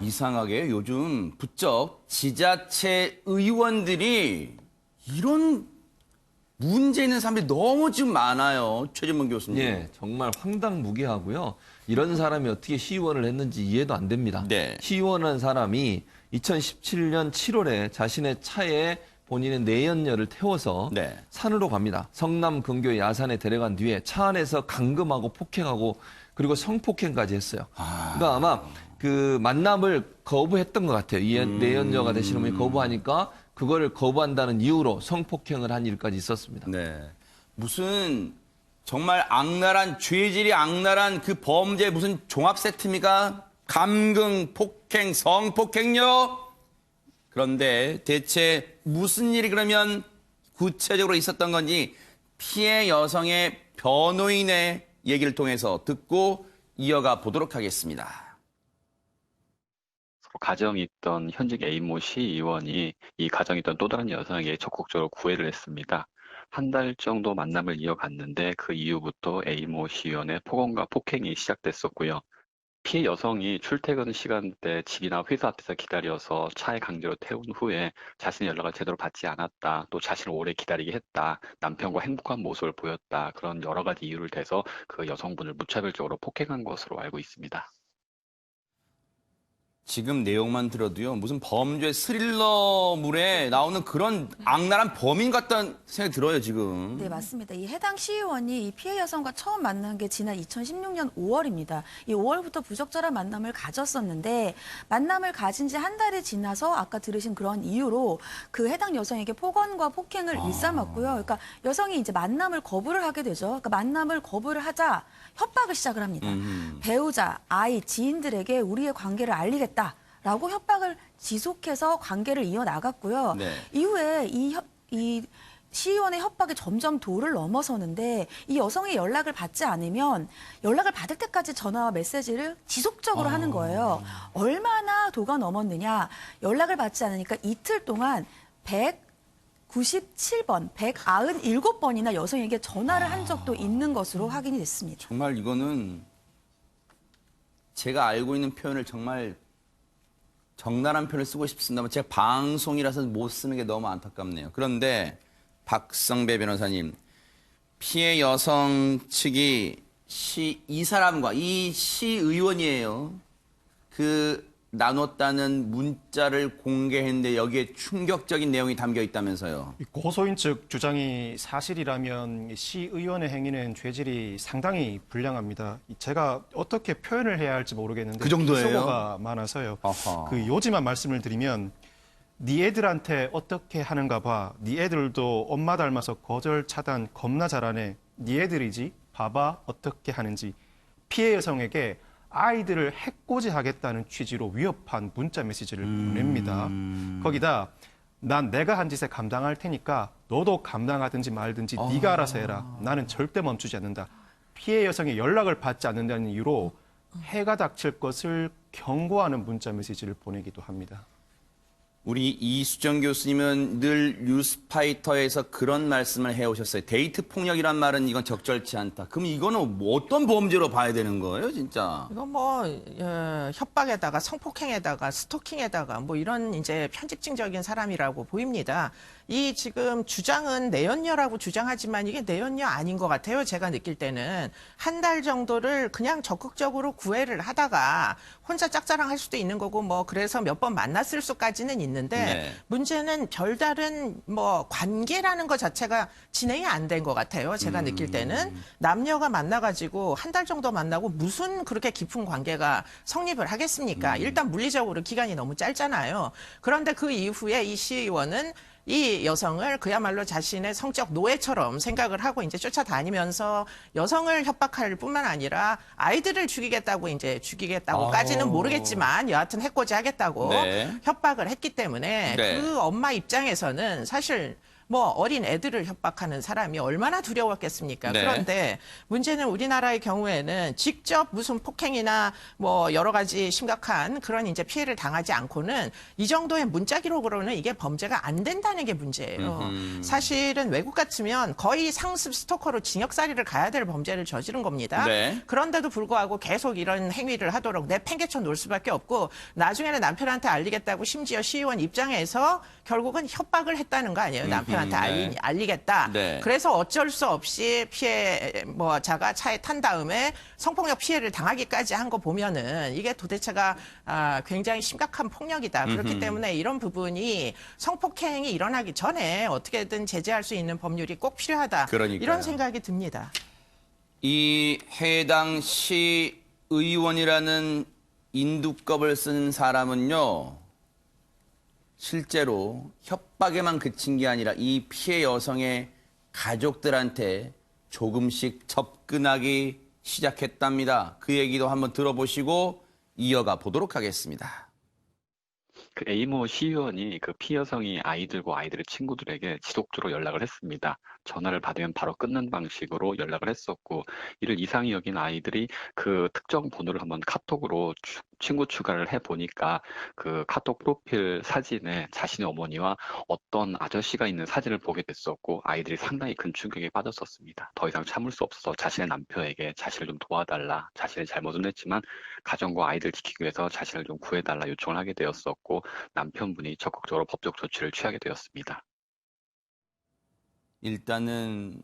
이상하게 요즘 부쩍 지자체 의원들이 이런 문제 있는 사람들이 너무 지금 많아요. 최진문 교수님. 예, 정말 황당무계하고요. 이런 사람이 어떻게 시의원을 했는지 이해도 안 됩니다. 네. 시의원한 사람이 2017년 7월에 자신의 차에 본인의 내연녀를 태워서 네. 산으로 갑니다. 성남 근교 야산에 데려간 뒤에 차 안에서 감금하고 폭행하고 그리고 성폭행까지 했어요. 그러니까 아마 그 만남을 거부했던 것 같아요. 이 내연녀가 되시는 분이 거부하니까 그거를 거부한다는 이유로 성폭행을 한 일까지 있었습니다. 네. 무슨 정말 악랄한 죄질이 악랄한 그 범죄 무슨 종합 세트입니까? 감금, 폭행, 성폭행요? 그런데 대체 무슨 일이 그러면 구체적으로 있었던 건지 피해 여성의 변호인의 얘기를 통해서 듣고 이어가 보도록 하겠습니다. 서로 가정이 있던 현직 A모 시의원이 이 가정이 있던 또 다른 여성에게 적극적으로 구애를 했습니다. 한 달 정도 만남을 이어갔는데 그 이후부터 A모 시의원의 폭언과 폭행이 시작됐었고요. 피해 여성이 출퇴근 시간대 집이나 회사 앞에서 기다려서 차에 강제로 태운 후에 자신의 연락을 제대로 받지 않았다, 또 자신을 오래 기다리게 했다, 남편과 행복한 모습을 보였다, 그런 여러 가지 이유를 대서 그 여성분을 무차별적으로 폭행한 것으로 알고 있습니다. 지금 내용만 들어도요, 무슨 범죄 스릴러물에 나오는 그런 악랄한 범인 같다는 생각이 들어요, 지금. 네, 맞습니다. 이 해당 시의원이 이 피해 여성과 처음 만난 게 지난 2016년 5월입니다. 이 5월부터 부적절한 만남을 가졌었는데 만남을 가진 지 한 달이 지나서 아까 들으신 그런 이유로 그 해당 여성에게 폭언과 폭행을 일삼았고요. 그러니까 여성이 이제 만남을 거부를 하게 되죠. 그러니까 만남을 거부를 하자 협박을 시작을 합니다. 배우자, 아이, 지인들에게 우리의 관계를 알리겠다라고 협박을 지속해서 관계를 이어나갔고요. 네. 이후에 이 시의원의 협박이 점점 도를 넘어서는데 이 여성의 연락을 받지 않으면 연락을 받을 때까지 전화와 메시지를 지속적으로 하는 거예요. 얼마나 도가 넘었느냐. 연락을 받지 않으니까 이틀 동안 197번, 197번이나 여성에게 전화를 한 적도 있는 것으로 확인이 됐습니다. 정말 이거는 제가 알고 있는 표현을 정말 적나라한 표현을 쓰고 싶습니다만 제가 방송이라서 못 쓰는 게 너무 안타깝네요. 그런데 박성배 변호사님, 피해 여성 측이 이 사람과 이 시의원이에요. 나눴다는 문자를 공개했는데 여기에 충격적인 내용이 담겨 있다면서요. 고소인 측 주장이 사실이라면 시의원의 행위는 죄질이 상당히 불량합니다. 제가 어떻게 표현을 해야 할지 모르겠는데 그 정도예요? 비속어가 많아서요. 아하. 그 요지만 말씀을 드리면 네 애들한테 어떻게 하는가 봐. 네 애들도 엄마 닮아서 거절 차단 겁나 잘하네. 네 애들이지. 봐봐 어떻게 하는지. 피해 여성에게 아이들을 해코지하겠다는 취지로 위협한 문자 메시지를 보냅니다. 거기다 난 내가 한 짓에 감당할 테니까 너도 감당하든지 말든지 네가 알아서 해라. 나는 절대 멈추지 않는다. 피해 여성의 연락을 받지 않는다는 이유로 해가 닥칠 것을 경고하는 문자 메시지를 보내기도 합니다. 우리 이수정 교수님은 늘 뉴스파이터에서 그런 말씀을 해오셨어요. 데이트 폭력이란 말은 이건 적절치 않다. 그럼 이거는 뭐 어떤 범죄로 봐야 되는 거예요, 진짜? 이건 뭐 협박에다가 성폭행에다가 스토킹에다가 뭐 이런 이제 편집증적인 사람이라고 보입니다. 이 지금 주장은 내연녀라고 주장하지만 이게 내연녀 아닌 것 같아요. 제가 느낄 때는 한 달 정도를 그냥 적극적으로 구애를 하다가 혼자 짝사랑할 수도 있는 거고 뭐 그래서 몇 번 만났을 수까지는 있는데 네. 문제는 별다른 뭐 관계라는 것 자체가 진행이 안 된 것 같아요. 제가 느낄 때는 남녀가 만나가지고 한 달 정도 만나고 무슨 그렇게 깊은 관계가 성립을 하겠습니까? 일단 물리적으로 기간이 너무 짧잖아요. 그런데 그 이후에 이 시의원은 이 여성을 그야말로 자신의 성적 노예처럼 생각을 하고 이제 쫓아다니면서 여성을 협박할 뿐만 아니라 아이들을 죽이겠다고까지는 모르겠지만 여하튼 해코지 하겠다고 네. 협박을 했기 때문에 네. 그 엄마 입장에서는 사실 뭐 어린 애들을 협박하는 사람이 얼마나 두려웠겠습니까? 네. 그런데 문제는 우리나라의 경우에는 직접 무슨 폭행이나 뭐 여러 가지 심각한 그런 이제 피해를 당하지 않고는 이 정도의 문자 기록으로는 이게 범죄가 안 된다는 게 문제예요. 사실은 외국 같으면 거의 상습 스토커로 징역살이를 가야 될 범죄를 저지른 겁니다. 네. 그런데도 불구하고 계속 이런 행위를 하도록 내팽개쳐 놓을 수밖에 없고 나중에는 남편한테 알리겠다고 심지어 시의원 입장에서 결국은 협박을 했다는 거 아니에요. 남편한테 네. 알리겠다. 네. 그래서 어쩔 수 없이 피해자가 차에 탄 다음에 성폭력 피해를 당하기까지 한 거 보면은 이게 도대체가 굉장히 심각한 폭력이다. 그렇기 때문에 이런 부분이 성폭행이 일어나기 전에 어떻게든 제재할 수 있는 법률이 꼭 필요하다. 그러니까요. 이런 생각이 듭니다. 이 해당 시의원이라는 인두껍을 쓴 사람은요, 실제로 협박에만 그친 게 아니라 이 피해 여성의 가족들한테 조금씩 접근하기 시작했답니다. 그 얘기도 한번 들어보시고 이어가 보도록 하겠습니다. 그 A모 시의원이 그 피해 여성이 아이들과 아이들의 친구들에게 지속적으로 연락을 했습니다. 전화를 받으면 바로 끊는 방식으로 연락을 했었고, 이를 이상히 여긴 아이들이 그 특정 번호를 한번 카톡으로 친구 추가를 해보니까 그 카톡 프로필 사진에 자신의 어머니와 어떤 아저씨가 있는 사진을 보게 됐었고, 아이들이 상당히 큰 충격에 빠졌었습니다. 더 이상 참을 수 없어서 자신의 남편에게 자신을 좀 도와달라, 자신의 잘못은 했지만 가정과 아이들 지키기 위해서 자신을 좀 구해달라 요청을 하게 되었었고, 남편분이 적극적으로 법적 조치를 취하게 되었습니다. 일단은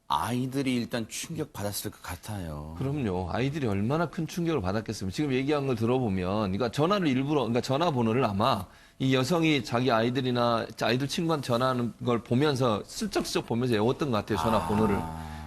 아이들이 일단 충격 받았을 것 같아요. 그럼요. 아이들이 얼마나 큰 충격을 받았겠습니까? 지금 얘기한 걸 들어보면, 그러니까 전화를 일부러, 그러니까 전화번호를 아마 이 여성이 자기 아이들이나 아이들 친구한테 전화하는 걸 보면서 슬쩍슬쩍 보면서 외웠던 것 같아요. 전화번호를.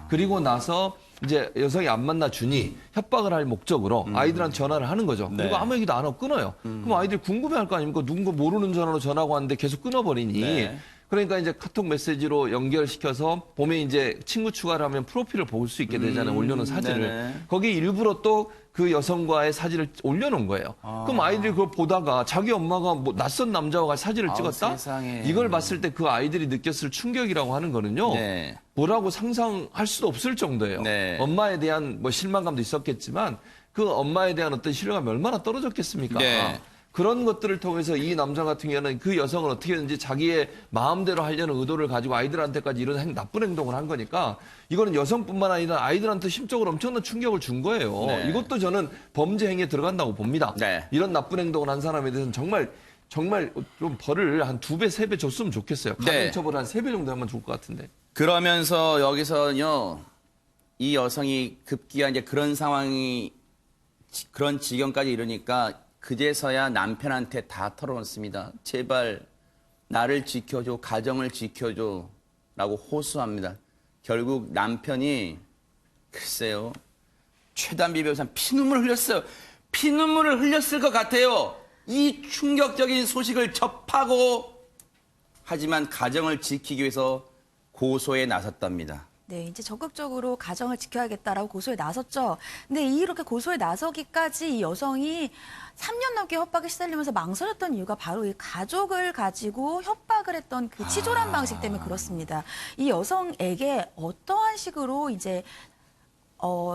그리고 나서 이제 여성이 안 만나 주니 협박을 할 목적으로 아이들한테 전화를 하는 거죠. 네. 그리고 아무 얘기도 안 하고 끊어요. 그럼 아이들이 궁금해할 거 아닙니까? 누군가 모르는 전화로 전화하고 왔는데 계속 끊어버리니. 네. 그러니까 이제 카톡 메시지로 연결시켜서 보면 이제 친구 추가를 하면 프로필을 볼 수 있게 되잖아요. 올려놓은 사진을. 네네. 거기 일부러 또 그 여성과의 사진을 올려놓은 거예요. 그럼 아이들이 그걸 보다가 자기 엄마가 뭐 낯선 남자와 사진을 아우, 찍었다? 세상에. 이걸 봤을 때 그 아이들이 느꼈을 충격이라고 하는 거는요. 네. 뭐라고 상상할 수도 없을 정도예요. 네. 엄마에 대한 뭐 실망감도 있었겠지만 그 엄마에 대한 어떤 신뢰감이 얼마나 떨어졌겠습니까? 네. 그런 것들을 통해서 이 남자 같은 경우는 그 여성을 어떻게든지 자기의 마음대로 하려는 의도를 가지고 아이들한테까지 이런 나쁜 행동을 한 거니까 이거는 여성뿐만 아니라 아이들한테 심적으로 엄청난 충격을 준 거예요. 네. 이것도 저는 범죄 행위에 들어간다고 봅니다. 네. 이런 나쁜 행동을 한 사람에 대해서는 정말 좀 벌을 한 2배, 3배 줬으면 좋겠어요. 네. 가중처벌 한 3배 정도 하면 좋을 것 같은데. 그러면서 여기서는요, 이 여성이 급기야 이제 그런 상황이, 그런 지경까지 이르니까 그제서야 남편한테 다 털어놓습니다. 제발 나를 지켜줘, 가정을 지켜줘 라고 호소합니다. 결국 남편이 글쎄요, 최단비 변호사 피눈물을 흘렸어요. 피눈물을 흘렸을 것 같아요. 이 충격적인 소식을 접하고, 하지만 가정을 지키기 위해서 고소에 나섰답니다. 네, 이제 적극적으로 가정을 지켜야겠다라고 고소에 나섰죠. 근데 이렇게 고소에 나서기까지 이 여성이 3년 넘게 협박에 시달리면서 망설였던 이유가 바로 이 가족을 가지고 협박을 했던 그 치졸한 방식 때문에 그렇습니다. 이 여성에게 어떠한 식으로 이제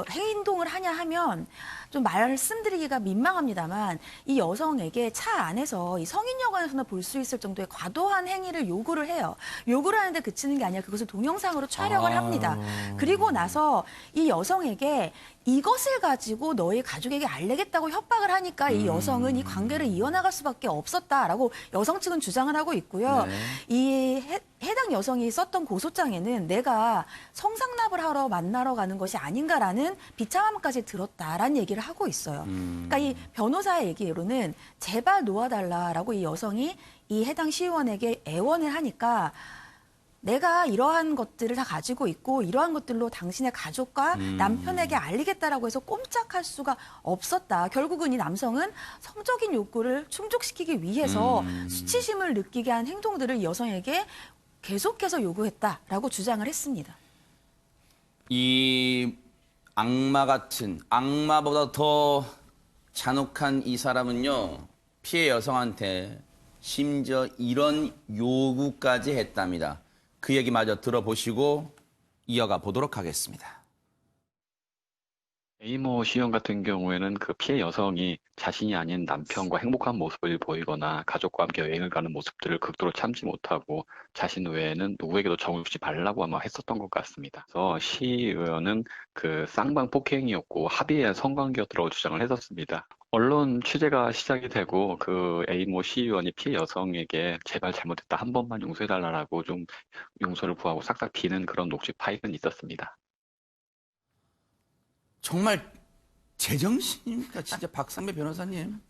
행동을 하냐 하면 좀 말씀드리기가 민망합니다만 이 여성에게 차 안에서 이 성인 여관에서나 볼 수 있을 정도의 과도한 행위를 요구를 해요. 요구를 하는데 그치는 게 아니라 그것을 동영상으로 촬영을 합니다. 그리고 나서 이 여성에게 이것을 가지고 너희 가족에게 알리겠다고 협박을 하니까 이 여성은 이 관계를 이어나갈 수밖에 없었다라고 여성 측은 주장을 하고 있고요. 이 해당 여성이 썼던 고소장에는 내가 성상납을 하러 만나러 가는 것이 아닌가라는 비참함까지 들었다라는 얘기를 하고 있어요. 그러니까 이 변호사의 얘기로는 제발 놓아달라라고 이 여성이 이 해당 시의원에게 애원을 하니까 내가 이러한 것들을 다 가지고 있고 이러한 것들로 당신의 가족과 남편에게 알리겠다라고 해서 꼼짝할 수가 없었다. 결국은 이 남성은 성적인 욕구를 충족시키기 위해서 수치심을 느끼게 한 행동들을 이 여성에게 계속해서 요구했다라고 주장을 했습니다. 이 악마 같은, 악마보다 더 잔혹한 이 사람은요, 피해 여성한테 심지어 이런 요구까지 했답니다. 그 얘기마저 들어보시고 이어가 보도록 하겠습니다. A모 시의원 같은 경우에는 그 피해 여성이 자신이 아닌 남편과 행복한 모습을 보이거나 가족과 함께 여행을 가는 모습들을 극도로 참지 못하고 자신 외에는 누구에게도 정을 주지 말라고 아마 했었던 것 같습니다. 그래서 시의원은 그 쌍방 폭행이었고 합의의 성관계였다고 주장을 했었습니다. 언론 취재가 시작이 되고 그 A모 시의원이 피해 여성에게 제발 잘못했다 한 번만 용서해달라고 좀 용서를 구하고 싹싹 비는 그런 녹취 파일은 있었습니다. 정말 제정신입니까? 진짜 박상배 변호사님.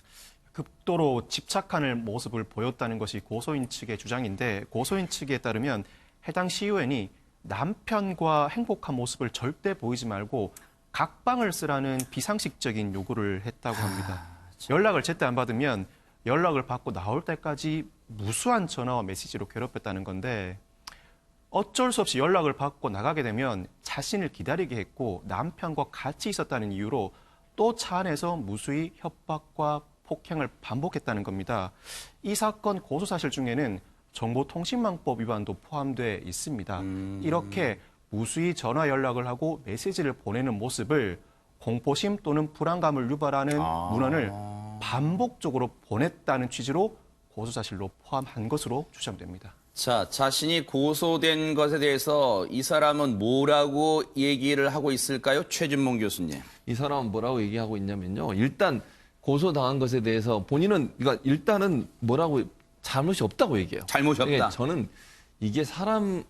극도로 집착하는 모습을 보였다는 것이 고소인 측의 주장인데 고소인 측에 따르면 해당 시의원이 남편과 행복한 모습을 절대 보이지 말고 각방을 쓰라는 비상식적인 요구를 했다고 합니다. 연락을 제때 안 받으면 연락을 받고 나올 때까지 무수한 전화와 메시지로 괴롭혔다는 건데 어쩔 수 없이 연락을 받고 나가게 되면 자신을 기다리게 했고 남편과 같이 있었다는 이유로 또 차 안에서 무수히 협박과 폭행을 반복했다는 겁니다. 이 사건 고소 사실 중에는 정보통신망법 위반도 포함돼 있습니다. 이렇게 무수히 전화 연락을 하고 메시지를 보내는 모습을 공포심 또는 불안감을 유발하는 문헌을 반복적으로 보냈다는 취지로 고소 사실로 포함한 것으로 추정됩니다. 자, 자신이 고소된 것에 대해서 이 사람은 뭐라고 얘기를 하고 있을까요? 최진봉 교수님. 이 사람은 뭐라고 얘기하고 있냐면요. 일단 고소당한 것에 대해서 본인은 그러니까 일단은 뭐라고 잘못이 없다고 얘기해요. 잘못이 없다. 예, 저는 이게 사람이란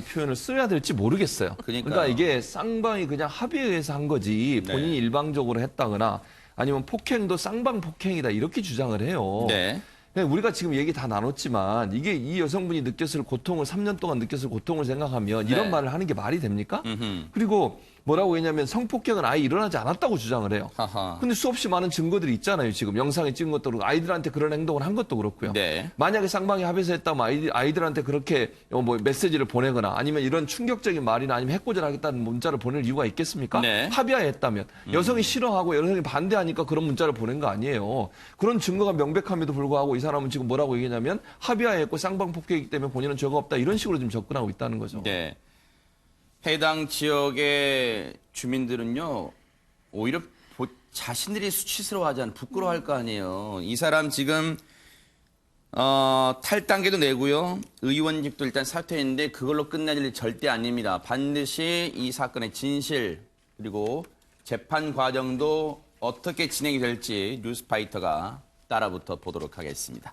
표현을 써야 될지 모르겠어요. 그러니까요. 그러니까 이게 쌍방이 그냥 합의에 의해서 한 거지 본인이 네. 일방적으로 했다거나 아니면 폭행도 쌍방 폭행이다 이렇게 주장을 해요. 네. 우리가 지금 얘기 다 나눴지만 이게 이 여성분이 느꼈을 고통을 3년 동안 느꼈을 고통을 생각하면 이런 네. 말을 하는 게 말이 됩니까? 음흠. 그리고 뭐라고 했냐면 성폭행은 아예 일어나지 않았다고 주장을 해요. 하하. 근데 수없이 많은 증거들이 있잖아요. 지금 영상에 찍은 것도 그렇고 아이들한테 그런 행동을 한 것도 그렇고요. 네. 만약에 쌍방이 합의서 했다면 아이들한테 그렇게 뭐 메시지를 보내거나 아니면 이런 충격적인 말이나 아니면 해코지하겠다는 문자를 보낼 이유가 있겠습니까? 네. 합의하에 했다면 여성이 싫어하고 여성이 반대하니까 그런 문자를 보낸 거 아니에요. 그런 증거가 명백함에도 불구하고 이 사람은 지금 뭐라고 얘기냐면 합의하에 했고 쌍방 폭행이기 때문에 본인은 죄가 없다 이런 식으로 지금 접근하고 있다는 거죠. 네. 해당 지역의 주민들은요, 오히려 자신들이 수치스러워하지 않아 부끄러워할 거 아니에요. 이 사람 지금 탈당계도 내고요, 의원직도 일단 사퇴했는데 그걸로 끝날 일 절대 아닙니다. 반드시 이 사건의 진실 그리고 재판 과정도 어떻게 진행이 될지 뉴스파이터가 따라붙어 보도록 하겠습니다.